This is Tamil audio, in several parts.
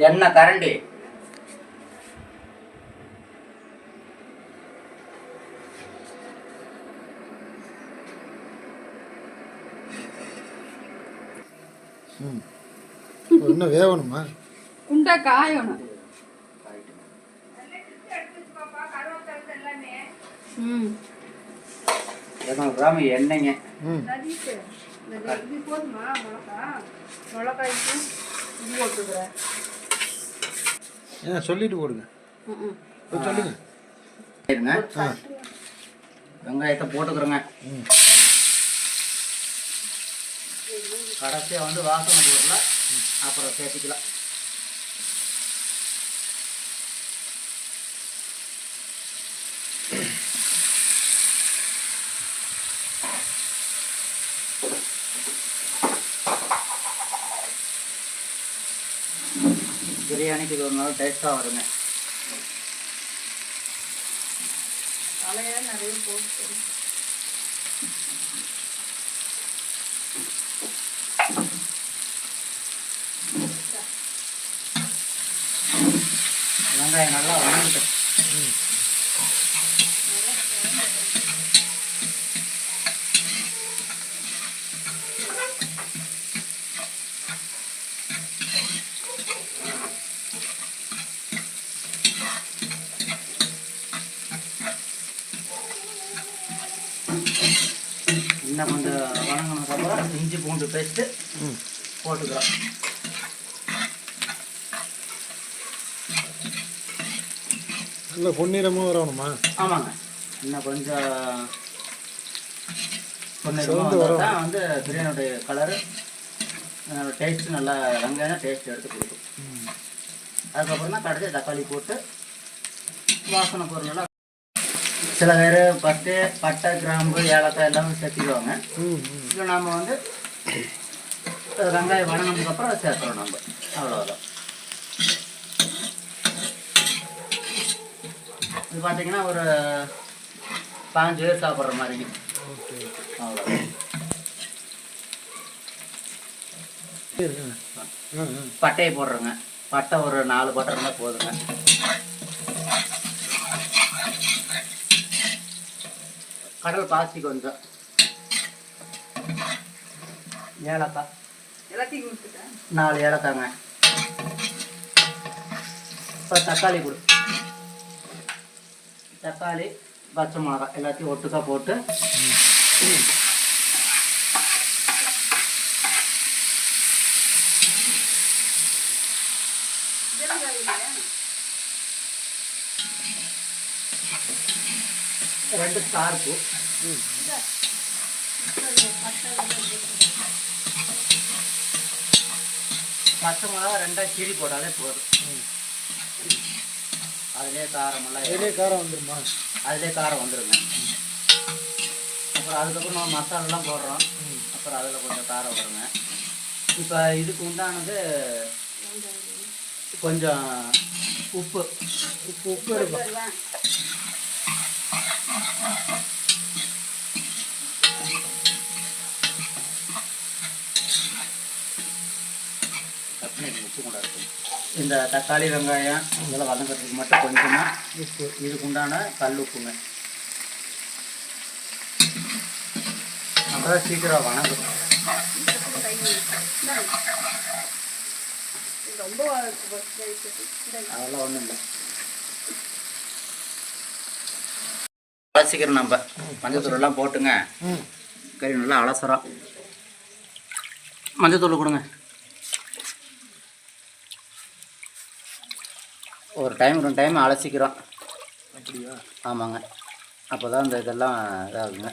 எண்ணெய் கரண்டி, இன்னும் வேகணுமா? குண்டா காயணும். 200 கிராம் எண்ணெய்ங்க. ஏன் சொல்லிட்டு போடுங்க. சொல்லுங்க. வெங்காயத்தை போட்டுக்கிறோங்க. கடைசியாக வந்து வாசனை பொருளை அப்புறம் சேர்த்துக்கலாம். பிரியாணிக்கு இது ஒரு நாள் டேஸ்ட்டாக வருங்க. தலையாக நிறைய போட்டு வெங்காயம் நல்லா வணங்கிட்டு இன்னும் கொஞ்சம் வணங்கினதுக்கப்புறம் இஞ்சி பூண்டு பேஸ்ட்டு போட்டுக்கிறோம். நல்லா பொன்னிறமாக வரணுமா? ஆமாங்க, இன்னும் கொஞ்சம் பொன்னிறமாக தான் வந்து பிரியாணியோடைய கலரு டேஸ்ட்டு நல்லா வெங்காயம் டேஸ்ட் எடுத்து கொடுக்கும். அதுக்கப்புறம் தான் கடைசி தக்காளி போட்டு வாசனை பொருளெல்லாம் சில பேர் பட்டை கிராம்பு ஏலக்காய் எல்லாமே சேர்த்திடுவாங்க. இப்போ நாம் வந்து வெங்காயம் வணங்கினதுக்கப்புறம் அதை சேர்த்துறோம் நம்ம. அவ்வளோதான். இது பார்த்தீங்கன்னா ஒரு 5 பேர் சாப்பிட்ற மாதிரி. அவ்வளோதான். பட்டையை போடுறோங்க. பட்டை ஒரு 4 பட்டை இருந்தால் போதுங்க. கடல் பாசி கொஞ்சம், ஏலக்காய் எல்லாத்தையும் கொடுத்துட்டேன். 4 ஏலக்காய்ங்க. இப்போ தக்காளி கொடு. தக்காளி பச்சை மிளகாய் எல்லாத்தையும் ஒட்டுக்கா போட்டு ரெண்டு ஸ்டார்ப்பு பச்சை மிளகா 2 கீரி போட்டாலே போதும். அதிலே காரமெல்லாம் காரம் வந்துருமா? அதிலே காரம் வந்துடுங்க. அப்புறம் அதுக்கப்புறம் நம்ம மசாலாலாம் போடுறோம். அப்புறம் அதில் கொஞ்சம் காரம் வருங்க. இப்போ இதுக்கு உண்டானது கொஞ்சம் உப்பு இருக்கும். உப்பு கூட இருக்கும். இந்த தக்காளி வெங்காயம் இதெல்லாம் வதங்கிறதுக்கு மட்டும் கொஞ்சமாக உப்பு, இதுக்கு உண்டான கல் உப்புங்க. அப்புறம் சீக்கிரம் வணங்கும். அதெல்லாம் ஒன்றும் இல்லை. அலசிக்கிறோம் நம்ம. மஞ்சத்தூள் எல்லாம் போட்டுங்க. கறி நல்லா அலசுறோம். மஞ்சத்தூள் கொடுங்க. ஒரு டைம் 2 டைம் அலசிக்கிறோம். அப்படியா? ஆமாங்க, அப்போ தான் இந்த இதெல்லாம் இதாகுங்க.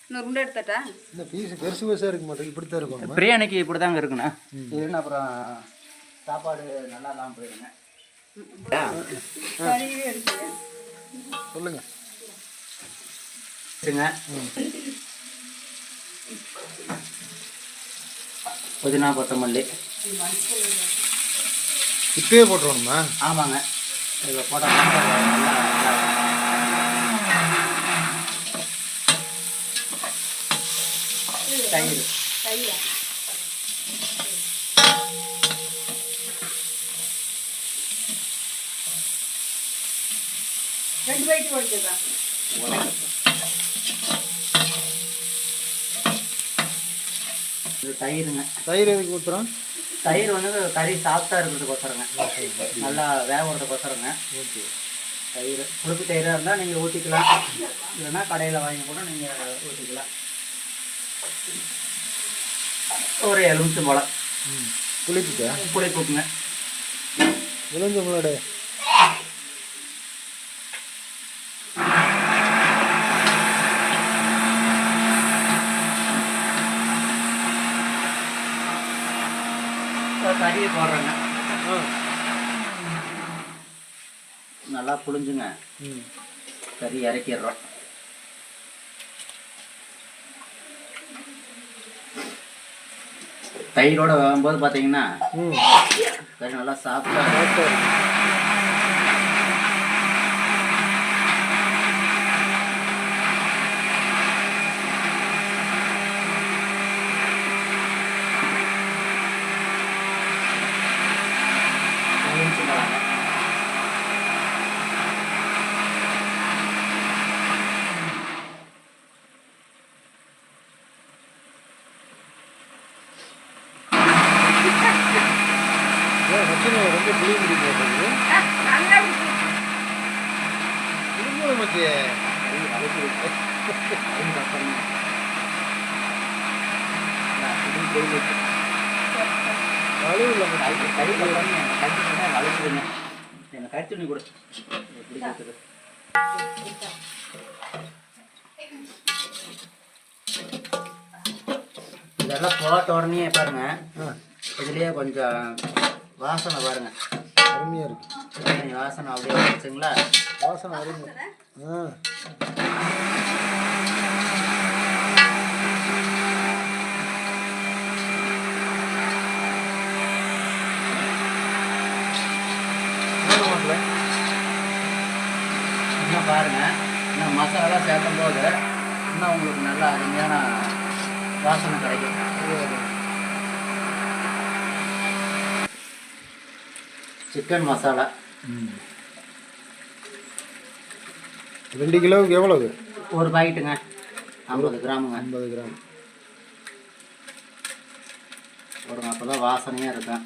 இன்னும் உருண்டை எடுத்துட்டா? இந்த பீஸ் பெருசு பெருசாக இருக்க மாட்டேங்குது. இப்படி தான் இருக்கும். பிரியாணிக்கு இப்படி தாங்க இருக்குண்ணா. இதுன்னு அப்புறம் சாப்பாடு நல்லா இல்லாமல் போயிடுங்க. சொல்லுங்க. புதினா கொத்தமல்லி இப்பயே போட்டுருவோம்மா? ஆமாங்க, இதை போட்டால் தயிர் போயிட்டு ஓடிச்சதா இது தயிருங்க. தயிர் எதுக்கு ஊற்றுறோம்? தயிர் வந்து கறி சாஃப்டாக இருக்கிறதுக்கோசரங்க, நல்லா வேக விடுறதுக்கோசரங்க. ஓகே. தயிர் புளிப்பு தயிராக இருந்தால் நீங்கள் ஊற்றிக்கலாம், இல்லைன்னா கடையில் வாங்கி கூட நீங்கள் ஊற்றிக்கலாம். ஒரு எலுமிச்சம்பழம் புளிப்புக்கா? புளிப்புக்குங்க. எலுமிச்சம்பழோட கறியை போடுறேங்க. நல்லா புளிஞ்சுங்க, கறி இறக்கிடுறோம். தயிரோட வரும்போது பார்த்தீங்கன்னா கறி நல்லா சாப்பிட்டா ரொம்ப புளி முடி போட்டது நல்லா நமக்கு அழுவு இல்லை கறித்துணி கூட இதெல்லாம் போட்ட உடனே பாருங்க, இதுலயே கொஞ்சம் வாசனை பாருங்க, அருமையாக இருக்கு. வாசனை அப்படியே வந்துச்சுங்களா? வாசனை அருமை. இன்னும் பாருங்க, இன்னும் மசாலா சேர்க்கும் போது இன்னும் உங்களுக்கு நல்ல அருமையான வாசனை கிடைக்கும். சிக்கன் மசாலா 2 கிலோவுக்கு எவ்வளவு? ஒரு பாக்கெட்டுங்க, 50 கிராமுங்க. 50 கிராம் ஒரு அப்போதான் வாசனையாக இருக்கும்.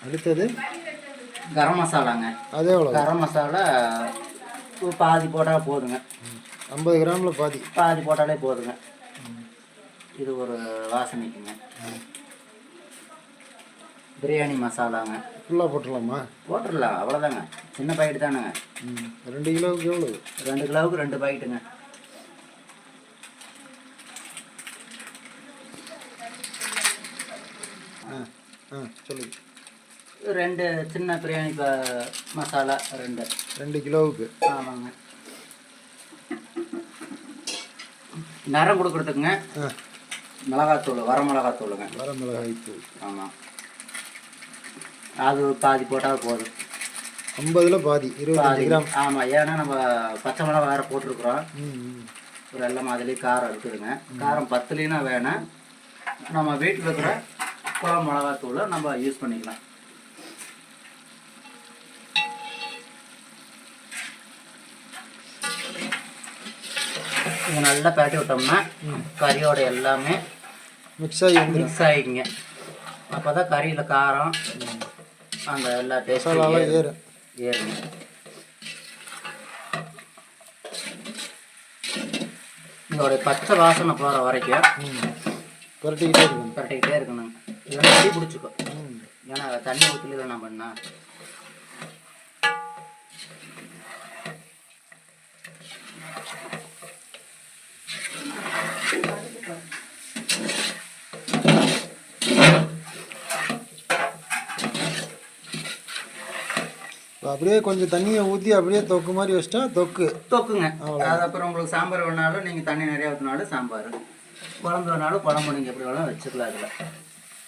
அடுத்தது கரம் மசாலாங்க. அது எவ்வளோ? கரம் மசாலா பாதி போட்டால் போதுங்க. 50 கிராமில் பாதி போட்டாலே போதுங்க. இது ஒரு வாசனைக்குங்க. பிரியாணி மசாலாங்க. ஃபுல்லாக போட்டுடலாமா? போட்டுடலாம், அவ்வளோதாங்க. சின்ன பாக்கெட் தானுங்க. 2 கிலோவுக்கு எவ்வளோ? 2 கிலோவுக்கு 2 பாக்கெட்டுங்க. சொல்லுங்க. 2 சின்ன பிரியாணி மசாலா 2 கிலோவுக்கு. ஆமாங்க. நிறம் கொடுக்குறதுக்குங்க மிளகாத்தூள், வர மிளகாத்தூளுங்க. வர மிளகாய்த்தூள். ஆமாம், அது பாதி போட்டால் போதும். 50ல் பாதி 25 கிராம். ஆமாம், ஏன்னா நம்ம பச்சை மிளகா வேறு போட்டிருக்குறோம். ஒரு எல்லாம் அதுலேயே காரம் இருக்குதுங்க. காரம் 10லினா வேணும், நம்ம வீட்டில் இருக்கிற குழம்பு மிளகாத்தூளை நம்ம யூஸ் பண்ணிக்கலாம். இது நல்லா பேட்டி விட்டோம்னா கறியோட எல்லாமே மிக்ஸ் ஆகிக்குங்க. அப்போ தான் கறியில் காரம் அந்த எல்லா மசாலாலாம் ஏறுங்க. இதோட பச்சை வாசனை போகிற வரைக்கும் பரட்டிக்கிட்டே இருக்கணுங்க. இதெல்லாம் அடி பிடிச்சிக்கும், ஏன்னா தண்ணி ஊற்றில நான் பண்ணேன். அப்படியே கொஞ்சம் தண்ணியை ஊற்றி அப்படியே தொக்கு மாதிரி வச்சிட்டா தொக்குங்க. அது அப்புறம் உங்களுக்கு சாம்பார் வேணாலும் நீங்கள் தண்ணி நிறையா ஊற்றினாலும் சாம்பார், குழம்பு வேணாலும் குழம்பு நீங்கள் எப்படி வேணாலும் வச்சுக்கலாம்.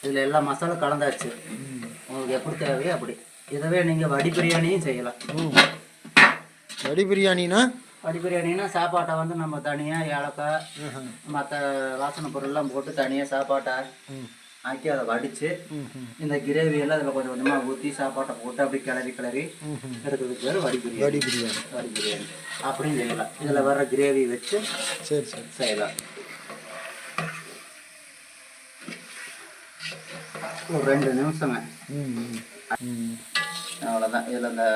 இதில் எல்லா மசாலா கலந்தாச்சு. உங்களுக்கு எப்படி தேவையோ அப்படி. இதவே நீங்கள் வடி பிரியாணியும் செய்யலாம். வடி பிரியாணினா வடி பிரியாணின்னா சாப்பாட்டை வந்து நம்ம தனியாக ஏலக்காய் மற்ற வாசனை பொருள்லாம் போட்டு தனியாக சாப்பாட்டை ஆக்கி அதை வடித்து இந்த கிரேவியெல்லாம் அதில் கொஞ்சம் கொஞ்சமாக ஊற்றி சாப்பாட்டை போட்டு அப்படி கிளறி எடுக்கிறதுக்கு பேர் வடி பிரியாணி அப்படின்னு செய்யலாம். இதில் வர்ற கிரேவி வச்சு சரி செய்யலாம். ஒரு 2 நிமிஷங்க. அவ்வளோதான். இதில் இந்த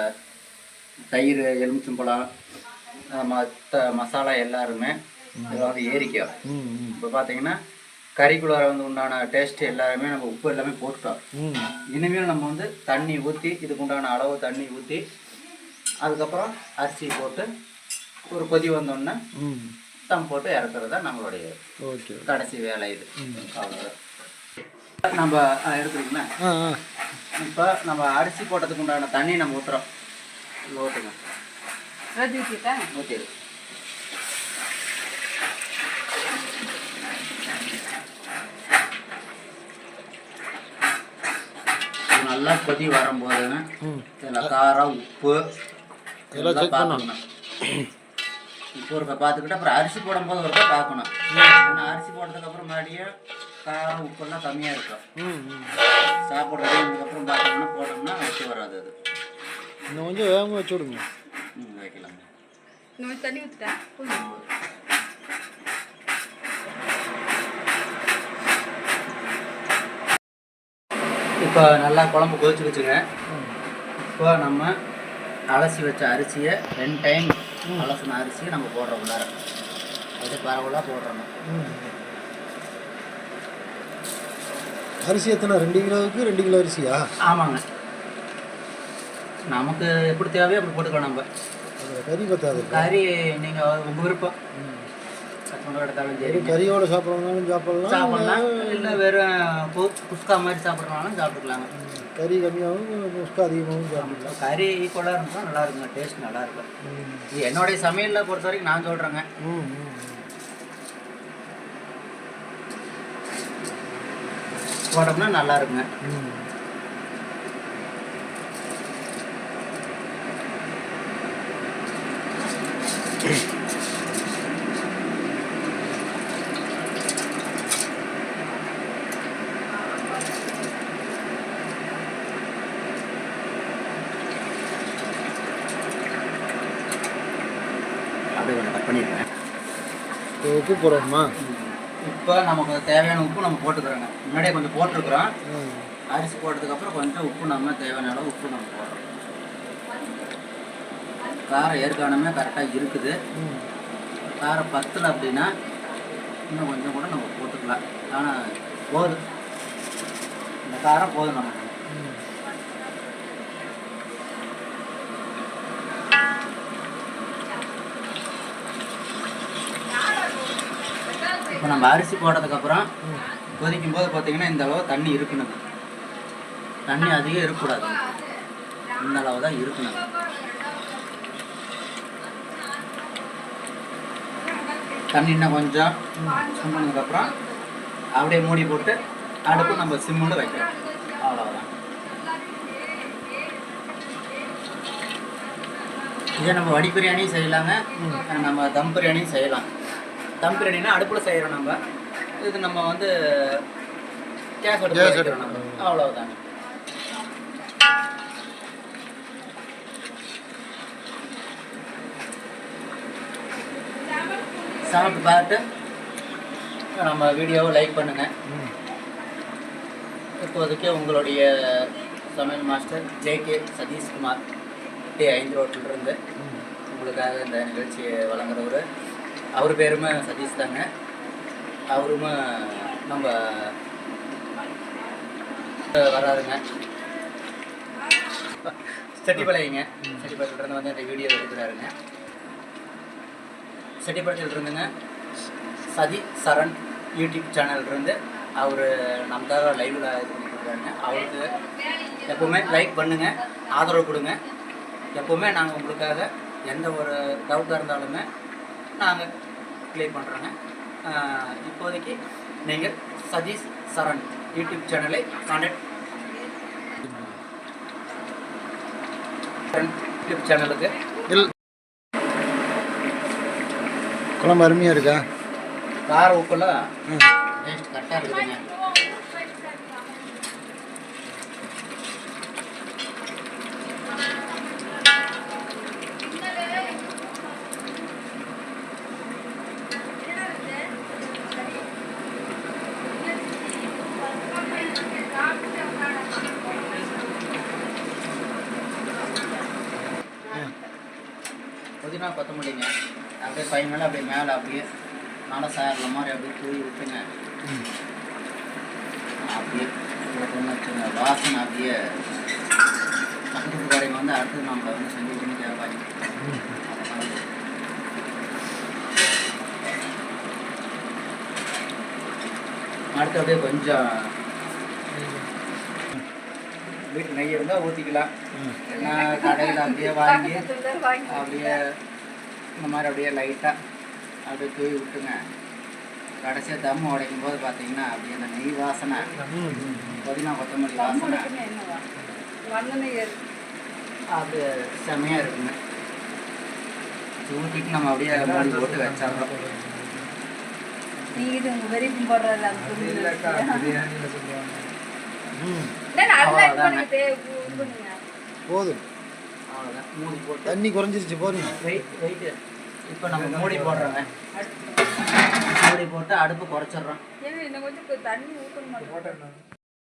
தயிர், எலுமிச்சம்பழம், மற்ற மசாலா எல்லாருமே இதில் வந்து ஏறிக்கும். இப்போ பார்த்தீங்கன்னா கறிக்குள்ளார வந்து உண்டான டேஸ்ட் எல்லாருமே நம்ம உப்பு எல்லாமே போட்டுட்டோம். இனிமேல் நம்ம வந்து தண்ணி ஊற்றி இதுக்கு உண்டான அளவு தண்ணி ஊற்றி அதுக்கப்புறம் அரிசி போட்டு ஒரு கொதி வந்தோடனே தம் போட்டு இறக்குறது தான் நம்மளுடைய கடைசி வேலை. இது அவ்வளோதான். நம்ம எடுத்துக்கிங்களா? இப்போ நம்ம அரிசி போட்டதுக்கு உண்டான தண்ணி நம்ம ஊற்றுறோம். ஊற்றுங்க. ஊற்றிடு. நல்லா கொதி வரும்போதுங்க இதில் காரம் உப்பு எல்லாம் பார்த்துக்கணும். உப்பு ஒருக்கா பார்த்துக்கிட்டு அப்புறம் அரிசி போடும்போது ஒருக்கா பார்க்கணும். ஏன்னா அரிசி போட்டதுக்கப்புறம் மறுபடியும் காரம் உப்பெல்லாம் கம்மியாக இருக்கும். சாப்பிட்றது இதுக்கப்புறம் பார்த்தோம்னா போட்டோம்னா வச்சு வராது. அது இன்னும் கொஞ்சம் வேகமாக வச்சு விடுங்க. வைக்கலாங்க. தண்ணி ஊற்றிட்டேன். இப்போ நல்லா குழம்பு கொதிச்சுக்கிச்சுங்க. இப்போ நம்ம அலசி வச்ச அரிசியை 2 டைம் அலசின அரிசியை நம்ம போடுறோம். உள்ளார அது பரவலாக போடுறோம். அரிசி எத்தனை? 2 கிலோவுக்கு 2 கிலோ அரிசியா? ஆமாங்க. நமக்கு எப்படி தேவையோ அப்படி போட்டுக்கலாம். நம்ம கறி பத்தாது. கறி நீங்கள் உங்கள் விருப்பம். எடுத்தாலும் சரி, கறியோட சாப்பிட்றதுனாலும் சாப்பிடலாம், இல்லை வெறும் குஸ்கா மாதிரி சாப்பிட்றதுனாலும் சாப்பிட்டுக்கலாங்க. கறி கம்மியாகவும் குஸ்கா அதிகமாகவும் சாப்பிடலாம். கறி ஈக்குவலாக இருந்தால் நல்லா இருக்குங்க. டேஸ்ட் நல்லா இருக்கும். இது என்னுடைய சமையலில் பொறுத்த வரைக்கும் நான் சொல்கிறேங்க. போட்டோம்னா நல்லா இருக்குங்க. அப்படியே கொஞ்சம் கட் பண்ணிடுறேன். உப்பு போடுறோமா? இப்போ நமக்கு தேவையான உப்பு நம்ம போட்டுக்கிறோங்க. முன்னாடியே கொஞ்சம் போட்டிருக்கிறோம். அரிசி போட்டதுக்கப்புறம் கொஞ்சம் உப்பு நம்ம தேவையான அளவு உப்பு நம்ம போடுறோம். காரம் ஏற்கனவே கரெக்டாக இருக்குது. காரம் பத்தலை அப்படின்னா இன்னும் கொஞ்சம் கூட நம்ம போட்டுக்கலாம். ஆனால் போதும், இந்த காரம் போதும் நமக்கு. இப்போ நம்ம அரிசி போட்டதுக்கப்புறம் கொதிக்கும் போது பார்த்தீங்கன்னா இந்த அளவு தண்ணி இருக்கணும். தண்ணி அதிகம் இருக்கக்கூடாது. இந்த அளவு தான் இருக்கணும். தண்ணி இன்னும் கொஞ்சம் சுண்டினதுக்கப்புறம் அப்படியே மூடி போட்டு அடுப்பு நம்ம சிம்மில் வைக்கிறோம். அவ்வளோதான். இதை நம்ம வடி பிரியாணியும் செய்யலாங்க, நம்ம தம் பிரியாணியும் செய்யலாம். தம் பிரியாணினா அடுப்பில் செய்கிறோம் நம்ம. இது நம்ம வந்து கேஸ் அடுப்பில் செய்கிறோம் நம்ம. அவ்வளோதாங்க. சாப்பிட்டு பார்த்து நம்ம வீடியோவை லைக் பண்ணுங்கள். இப்போதைக்கு உங்களுடைய சமையல் மாஸ்டர் ஜே.கே. சதீஷ்குமார் T5 ரோட்டிலிருந்து உங்களுக்காக இந்த நிகழ்ச்சியை வழங்குறவர். அவர் பேருமே சதீஷ் தாங்க. அவருமே நம்ம வராருங்க. செட்டிப்பாளையங்க. செட்டிப்பாளையத்துலேருந்து வந்து இந்த வீடியோ எடுக்கிறாருங்க. செட்டிப்பாளையத்துலேருந்துங்க சதி சரண் யூடியூப் சேனல்லேருந்து அவர் நமக்காக லைவில் இது பண்ணி கொடுக்குறாருங்க. அவருக்கு எப்போவுமே லைக் பண்ணுங்கள், ஆதரவு கொடுங்க. எப்போவுமே நாங்கள் உங்களுக்காக எந்த ஒரு டவுட்டாக இருந்தாலுமே நாங்கள் கிளியர் பண்ணுறோங்க. இப்போதைக்கு நீங்கள் சதீஷ் சரண் யூடியூப் சேனலை கான்டாக்ட் யூடியூப் சேனலுக்கு குழம்பு அருமையாக இருக்கா? கார உப்பெல்லாம் டேஸ்ட் கரெக்டாக இருக்குதுங்க. புதினா கொத்தமல்லிங்க அப்படியே ஃபைனலாக அப்படியே மேலே அப்படியே நல்லா சாரில் மாதிரி அப்படியே தூவி விட்டுங்க. அப்படியே போட்டோம்னு வச்சுங்க, வாசனை அப்படியே பக்கத்து கடைங்க வந்து அடுத்து நம்மளை வந்து செஞ்சு வச்சுன்னு கேட்பாங்க. அடுத்து அப்படியே கொஞ்சம் வீட்டு நெய் இருந்தால் ஊற்றிக்கலாம். ஏன்னா கடையில் அப்படியே வாங்கி அப்படியே இந்த மாதிரி அப்படியே லைட்டாக அப்படியே தூவி விட்டுங்க. கடைசியாக தம்மு உடைக்கும் போது பார்த்தீங்கன்னா அப்படியே அந்த நெய் வாசனை, புதினா கொத்தமல்லி வாசனை அப்படியே செமையாக இருக்குங்க. ஊற்றிட்டு நம்ம அப்படியே மூடி போட்டு வச்சிடறோம். போதும், அவ்வளோதான், மூடி போட்டு தண்ணி குறைஞ்சிருச்சு போதுங்க. வெயிட்டு இப்போ நம்ம மூடி போடுறோங்க. மூடி போட்டு அடுப்பு குறைச்சிட்றோம்.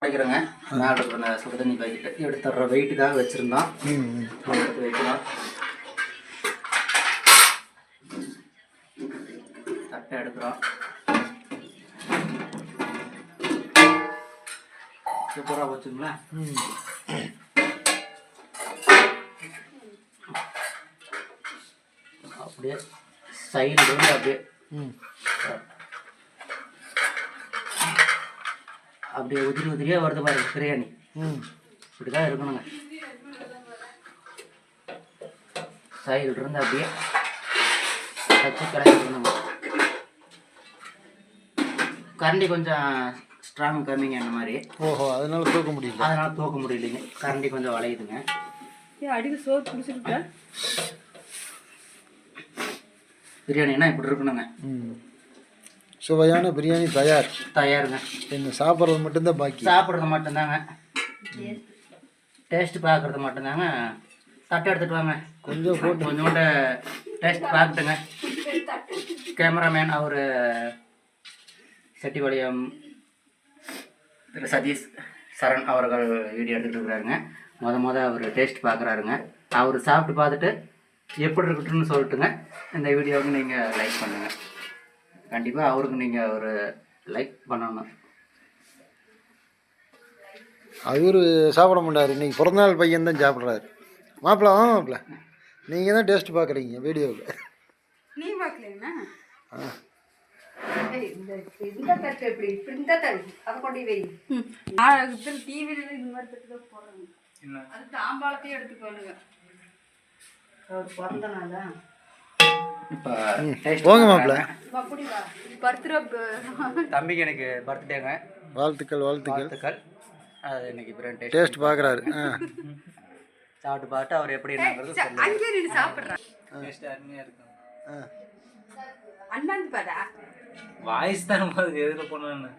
உடைக்கிறோங்க. மேலே இருக்கிற சுடு தண்ணி பாக்கெட்டு எடுத்துடுறோம். வெயிட்டுக்காக வச்சுருந்தோம், எடுத்து வைக்கிறோம். தட்டை எடுக்கிறோம். சூப்பராக வச்சுங்களா? அப்படியே சைடு வந்து அப்படியே அப்படியே உதிரி உதிரியாக வருது பாருங்க பிரியாணி. இப்படி தான் இருக்கணுங்க. சைடு இருந்து அப்படியே வச்சு கடைக்கணுங்க. கரண்டி கொஞ்சம் ஸ்ட்ராங் கம்மிங்க அந்த மாதிரி. ஓஹோ, அதனால தூக்க முடியல. அதனால தூக்க முடியலைங்க. கரண்டி கொஞ்சம் வளையுதுங்க. அடிக்க சோறு பிடிச்சிருக்கா? பிரியாணினா இப்படி இருக்கணுங்க. சுவையான பிரியாணி தயாருங்க. என்ன சாப்பிட்றது மட்டும்தான் பாக்கி. சாப்பிட்றது மட்டும்தாங்க, டேஸ்ட்டு பார்க்குறது மட்டும்தாங்க. தட்டை எடுத்துகிட்டு வாங்க. கொஞ்சம் போட்டு கொஞ்சோண்டு டேஸ்ட் பார்த்துட்டுங்க. கேமராமேன் அவர் செட்டிபாளையம் திரு சதீஷ் சரண் அவர்கள் வீடியோ எடுத்துகிட்டு இருக்கிறாருங்க. அவர் டேஸ்ட் பார்க்குறாருங்க. அவர் சாப்பிட்டு பார்த்துட்டு எப்படி இருக்கட்டும்னு சொல்லிட்டுங்க இந்த வீடியோவுக்கு நீங்கள் லைக் பண்ணுங்கள். கண்டிப்பாக அவருக்கு நீங்கள் ஒரு லைக் பண்ணணும். அவரு சாப்பிட மாட்டார். இன்னைக்கு பிறந்தநாள் பையன் தான் சாப்பிட்றாரு. மாப்பிள்ள மாப்பிள்ள நீங்கள் தான் டேஸ்ட் பார்க்குறீங்க வீடியோவில். நீ பார்க்கலீங்கண்ணா? இந்த தட்டு எப்படி இந்த தட்டு அதை கொண்டு வை. டிவியில் இந்த மாதிரி தட்டு தான் போடுறாங்க. அது தாம்பாளத்தையும் எடுத்துக்கோங்க. அவர் பிறந்த நாளா? இப்போ போங்க மாப்பிள்ள. அப்படிவா? பர்த்டே தம்பிக்கு எனக்கு பர்த்டேங்க. வாழ்த்துக்கள். அது இன்னைக்கு பிரியாணி டேஸ்ட் பார்க்குறாரு. சாப்பிட்டு பார்த்து அவர் எப்படி என்னங்கிறது அங்கே நின்று சாப்பிட்றான். டேஸ்ட் அருமையாக இருக்கும். அண்ணாந்து பாடா வாய்ஸ் தான் எதில் போனேன்னு